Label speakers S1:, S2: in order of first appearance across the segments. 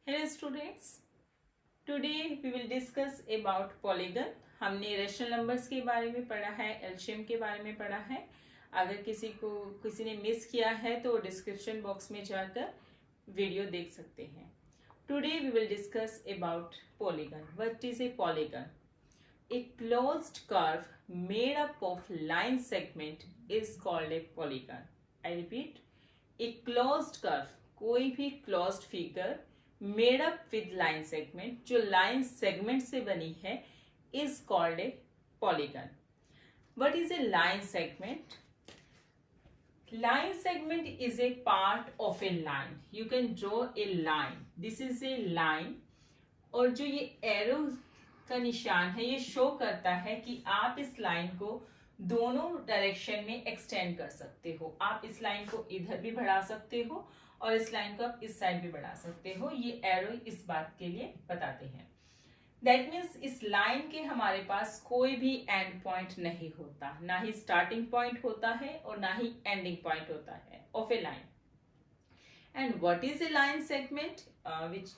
S1: Hello students, today we will discuss about polygon. हमने rational numbers के बारे में पढ़ा है, एलसीएम के बारे में पढ़ा है. अगर किसी ने मिस किया है तो डिस्क्रिप्शन बॉक्स में जाकर वीडियो देख सकते हैं. Today we will discuss about polygon. What is a polygon? A closed curve made up of line segment is called a polygon. I repeat, a closed curve, कोई भी closed figure made up with line segment, जो line segment से बनी है, is called a polygon. What is a line segment? Line segment is a part of a line. You can draw a line. This is a line. और जो ये arrow का निशान है ये शो करता है कि आप इस लाइन को दोनों डायरेक्शन में एक्सटेंड कर सकते हो. आप इस लाइन को इधर भी बढ़ा सकते हो और इस लाइन को आप इस साइड भी बढ़ा सकते हो. ये एरो इस बात के लिए बताते हैं. दैट मीन्स इस लाइन के हमारे पास कोई भी एंड पॉइंट नहीं होता, ना ही स्टार्टिंग पॉइंट होता है और ना ही एंडिंग पॉइंट होता है of A line. And what is a line segment? Which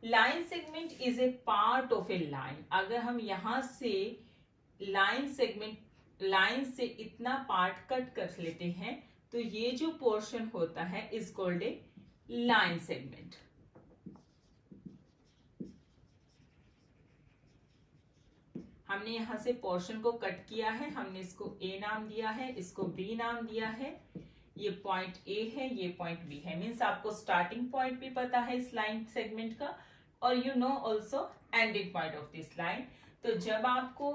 S1: line segment is a part of A line. अगर हम यहाँ से लाइन से इतना पार्ट कट कर लेते हैं तो ये जो पोर्शन होता है is called a line segment. हमने यहां से पोर्शन को कट किया है, हमने इसको ए नाम दिया है, इसको बी नाम दिया है. ये पॉइंट ए है, ये पॉइंट बी है. मीन्स आपको स्टार्टिंग पॉइंट भी पता है इस लाइन सेगमेंट का और you know also ending point of this line. तो जब आपको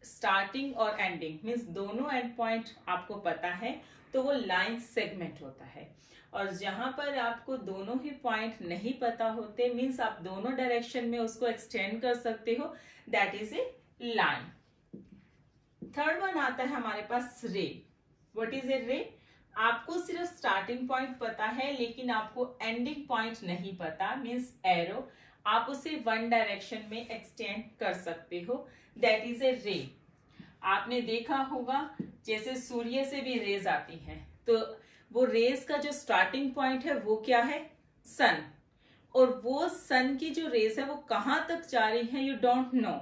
S1: स्टार्टिंग और एंडिंग मीन्स दोनों एंड पॉइंट आपको पता है तो वो लाइन सेगमेंट होता है. और जहां पर आपको दोनों ही पॉइंट नहीं पता होते मीन्स आप दोनों डायरेक्शन में उसको एक्सटेंड कर सकते हो, that is a line. Third one आता है हमारे पास रे. व्हाट इज ए रे? आपको सिर्फ स्टार्टिंग पॉइंट पता है लेकिन आपको एंडिंग पॉइंट नहीं पता मीन्स एरो. आप उसे वन डायरेक्शन में एक्सटेंड कर सकते हो, दैट इज ए रे. आपने देखा होगा जैसे सूर्य से भी रेज आती हैं तो वो रेज का जो स्टार्टिंग पॉइंट है वो क्या है? सन. और वो सन की जो रेज है वो कहां तक जा रही है यू डोंट नो.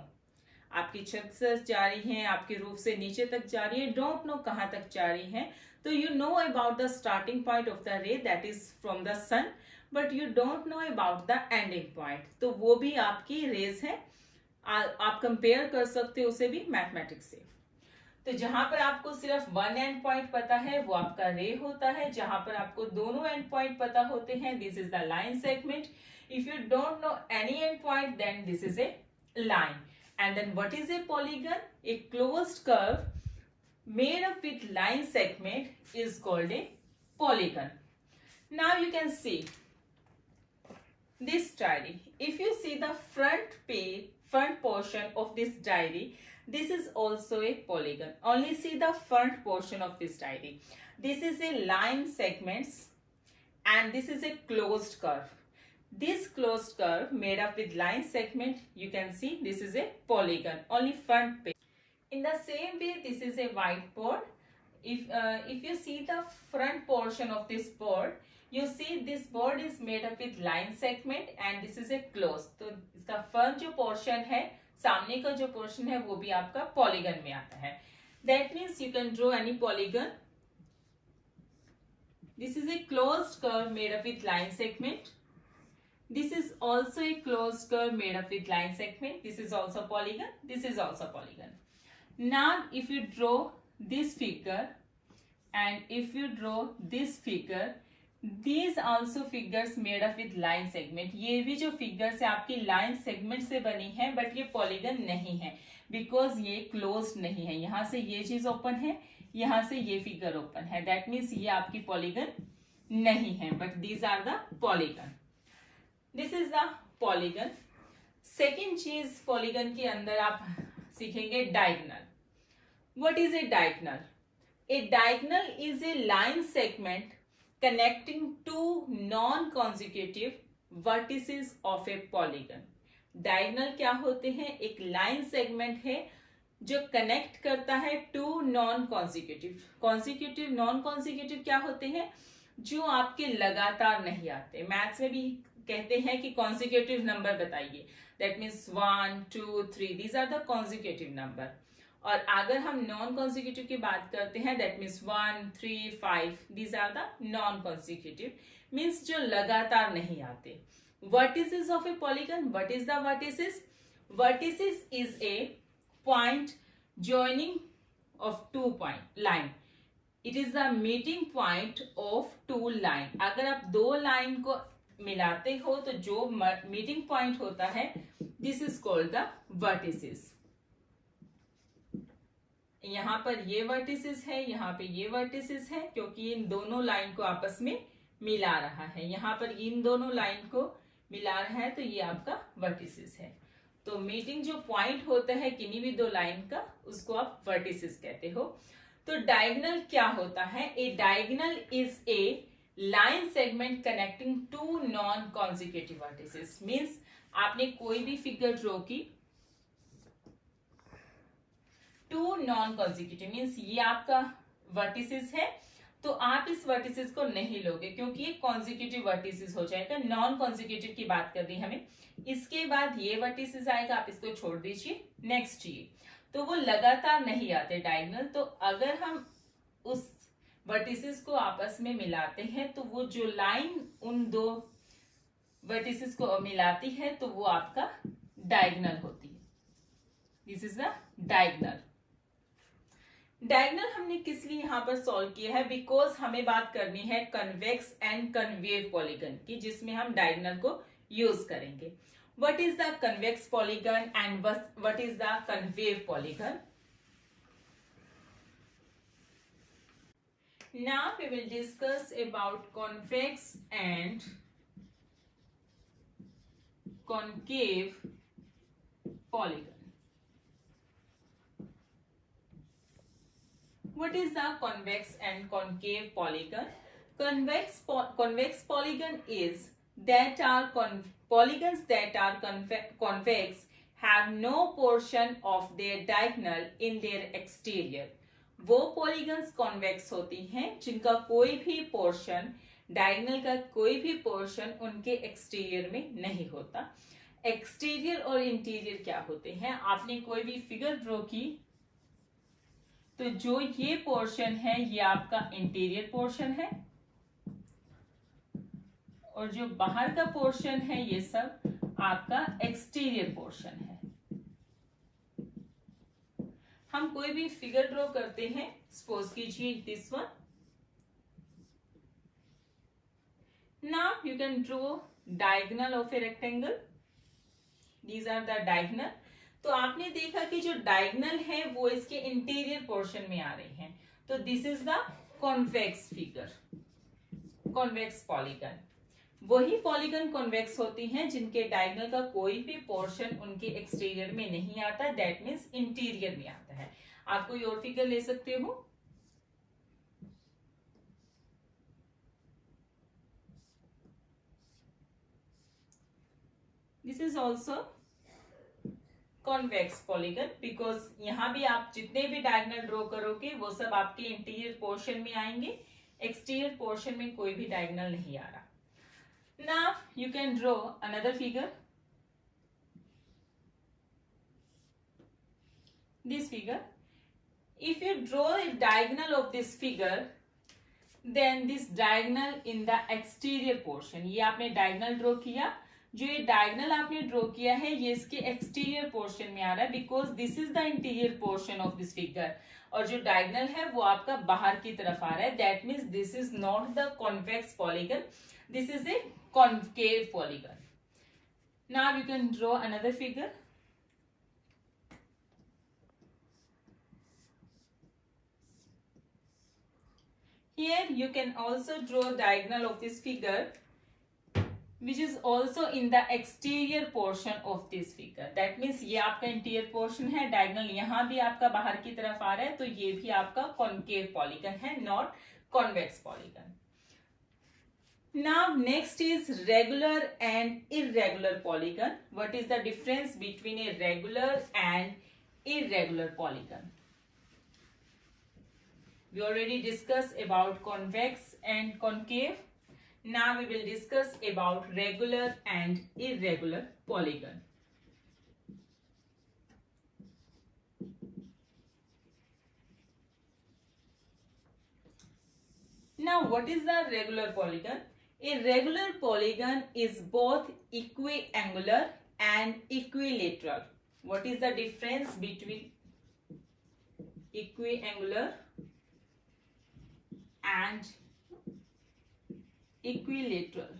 S1: आपकी छत से जा रही है, आपके रूफ से नीचे तक जा रही है, डोंट नो कहां तक जा रही है. तो you know about the starting point of the ray that is from the sun but you don't know about the ending point. तो वो भी आपकी रेज है, आप कंपेयर कर सकते हो उसे भी मैथमेटिक्स से. तो जहां पर आपको सिर्फ वन एंड पॉइंट पता है वो आपका रे होता है. जहां पर आपको दोनों एंड पॉइंट पता होते हैं this is the line segment. If you don't know any end point then this is a line. And then what is a polygon? A closed curve made up with line segment is called a polygon. Now you can see this diary. If you see the front portion of this diary, this is also a polygon. Only see the front portion of this diary. This is a line segments and this is a closed curve. This closed curve made up with line segment, you can see this is a polygon, only front page. In the same way, this is a whiteboard. If you see the front portion of this board, you see this board is made up with line segment and this is a closed. तो इसका front जो portion है, सामने का जो portion है वो भी आपका polygon में आता है. That means you can draw any polygon. This is a closed curve made up with line segment. This is also a closed curve made up with line segment. This is also polygon. This is also polygon. Now, if you draw this figure and if you draw this figure, these also figures made up with line segment. ये भी जो figures है आपकी line segment से बनी है but ये polygon नहीं है because ये closed नहीं है. यहाँ से ये चीज open है, यहाँ से ये figure open है. That means ये आपकी polygon नहीं है but these are the polygon. This is the polygon. Second चीज पॉलीगन के अंदर आप सीखेंगे diagonal. What is a diagonal? A diagonal is a line segment connecting two non consecutive vertices of a polygon. Diagonal क्या होते हैं? एक line segment है जो कनेक्ट करता है two non consecutive. Consecutive non consecutive क्या होते हैं? जो आपके लगातार नहीं आते. मैथ्स में भी कहते हैं कि कॉन्जिक्यूटिव नंबर बताइए, that means 1 2 3, these are the consecutive number. और अगर हम नॉन कॉन्जिक्यूटिव की बात करते हैं, that means 1 3 5, these are the non consecutive, means जो लगातार नहीं आते। Vertices of a polygon, what is the vertices? Vertices is a point joining of two point line. It is the meeting point of two line. अगर आप दो line को मिलाते हो तो जो मीटिंग पॉइंट होता है, this is called the vertices. यहाँ पर ये वर्टिसेस है, यहाँ पे ये वर्टिसेस है, क्योंकि इन दोनों लाइन को आपस में मिला रहा है। यहाँ पर इन दोनों लाइन को मिला रहा है तो ये आपका वर्टिसेस है। तो मीटिंग जो पॉइंट होता है किन्हीं भी दो लाइन का, उसको आप वर्टिसेस कहते हो। तो डायगोनल क्या होता है? A diagonal is a line segment connecting two non consecutive vertices. Means आपने कोई भी फिगर ड्रॉ की, टू नॉन कॉन्जिक्यूटिव मींस ये आपका वर्टिसेस है, तो आप इस वर्टिसेस को नहीं लोगे क्योंकि ये कॉन्जिक्यूटिव वर्टिसेस हो जाएगा। नॉन कॉन्जिक्यूटिव की बात कर दी हमें, इसके बाद ये वर्टिसेस आएगा, आप इसको छोड़ दीजिए। नेक्स्ट ये, तो वो लगातार नहीं आते डायगोनल। तो अगर हम उस वर्टिसेस को आपस में मिलाते हैं तो वो जो लाइन उन दो वर्टिसेस को मिलाती है तो वो आपका डायगोनल होती है। This is the diagonal. Diagonal हमने किस लिए यहाँ पर सॉल्व किया है? बिकॉज हमें बात करनी है कन्वेक्स एंड कन्वेव पॉलीगन की, जिसमें हम डायगोनल को यूज करेंगे। What is the convex polygon and what is the concave polygon? Now we will discuss about convex and concave polygon. What is the convex and concave polygon? Convex polygon is that are polygons that are convex have no portion of their diagonal in their exterior. वो polygons convex होती हैं जिनका कोई भी portion, diagonal का कोई भी portion उनके एक्सटीरियर में नहीं होता। एक्सटीरियर और इंटीरियर क्या होते हैं? आपने कोई भी फिगर ड्रॉ की तो जो ये पोर्शन है ये आपका इंटीरियर पोर्शन है, और जो बाहर का पोर्शन है ये सब आपका एक्सटीरियर पोर्शन है। हम कोई भी फिगर ड्रॉ करते हैं, सपोज कीजिए this one. Now you can draw diagonal of a rectangle, these are the diagonal. तो आपने देखा कि जो डायगोनल है वो इसके इंटीरियर पोर्शन में आ रही हैं, तो this is the convex figure, convex polygon. वही पॉलीगन कॉन्वेक्स होती हैं जिनके डायगोनल का कोई भी पोर्शन उनके एक्सटीरियर में नहीं आता, दैट मीन्स इंटीरियर में आता है। आप कोई और फिगर ले सकते हो। This is also convex polygon, because यहां भी आप जितने भी डायगोनल ड्रॉ करोगे वो सब आपके इंटीरियर पोर्शन में आएंगे, एक्सटीरियर पोर्शन में कोई भी डायगोनल नहीं आ रहा। Now you can draw another figure. This figure. If you draw a diagonal of this figure, then this diagonal in the exterior portion, ये आपने diagonal draw किया, जो ये diagonal आपने draw किया है ये इसके exterior portion में आ रहा है, because this is the interior portion of this figure, और जो diagonal है वो आपका बाहर की तरफ आ रहा है, that means this is not the convex polygon, this is a concave polygon. Now you can draw another figure. Here you can also draw diagonal of this figure, which is also in the exterior portion of this figure. That means ये आपका interior portion है, diagonal यहाँ भी आपका बाहर की तरफ आ रहा है, तो ये भी आपका concave polygon है, not convex polygon. Now next is regular and irregular polygon. What is the difference between a regular and irregular polygon? We already discussed about convex and concave. Now we will discuss about regular and irregular polygon. Now, what is the regular polygon? A regular polygon is both equiangular and equilateral. What is the difference between equiangular and equilateral?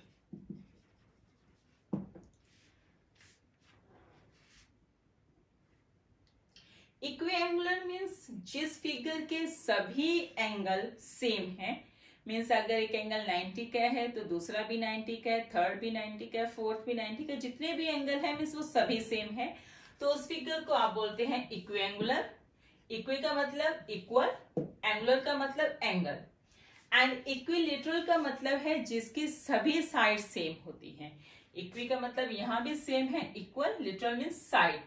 S1: Equiangular means जिस figure के सभी angle same है, means अगर एक angle 90 का है तो दूसरा भी 90 का है, थर्ड भी 90 का है, फोर्थ भी 90 का है, जितने भी एंगल है मीन्स वो सभी सेम है, तो उस फिगर को आप बोलते हैं इक्विएंगुलर. इक्वी का मतलब इक्वल, एंगुलर का मतलब एंगल, एंड इक्विलेटरल का मतलब है जिसकी सभी साइड सेम होती हैं. इक्वी का मतलब यहाँ भी सेम है, इक्वल, लिटरल मीन्स साइड,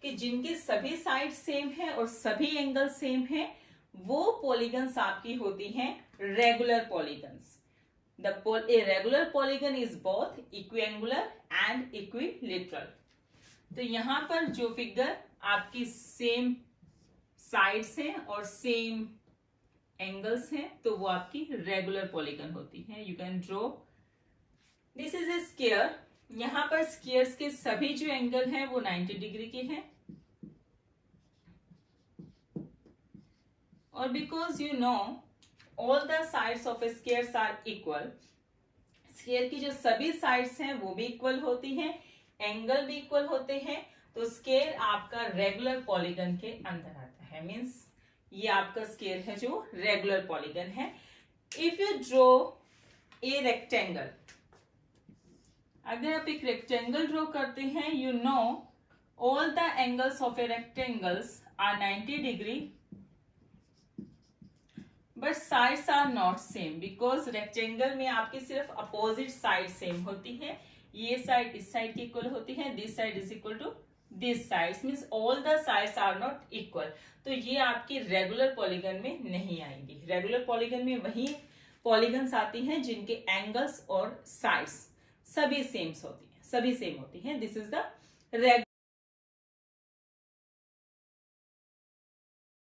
S1: कि जिनकी सभी साइड सेम है और सभी एंगल सेम है, वो पॉलीगन्स आपकी होती हैं regular polygons. A regular polygon is both equiangular and equilateral. तो यहाँ पर जो फिगर आपकी सेम साइड्स हैं और सेम एंगल्स हैं तो वो आपकी रेगुलर पॉलीगन होती है. You can draw. This is A square. यहाँ पर स्क्वायर्स के सभी जो एंगल हैं वो 90 डिग्री के हैं, और because you know all the sides of a square are equal, square की जो सभी साइड्स हैं वो भी इक्वल होती हैं, एंगल भी इक्वल होते हैं, तो स्क्वायर आपका रेगुलर पॉलीगन के अंदर आता है. मीन्स ये आपका स्क्वायर है जो रेगुलर पॉलीगन है. If you draw a rectangle, अगर आप एक रेक्टेंगल ड्रॉ करते हैं, you know all the angles of a rectangles are 90 degree, but sides are not same, because rectangle में आपकी सिर्फ अपोजिट साइड सेम होती है. ये साइड इस साइड की इक्वल होती है, this side is equal to this side, means all the sides are not equal. तो ये आपकी रेगुलर पॉलीगन में नहीं आएंगी. रेगुलर पॉलीगन में वही पॉलीगन्स आती हैं जिनके एंगल्स और साइड्स सभी सेम होती हैं, सभी सेम होती हैं. This is the regular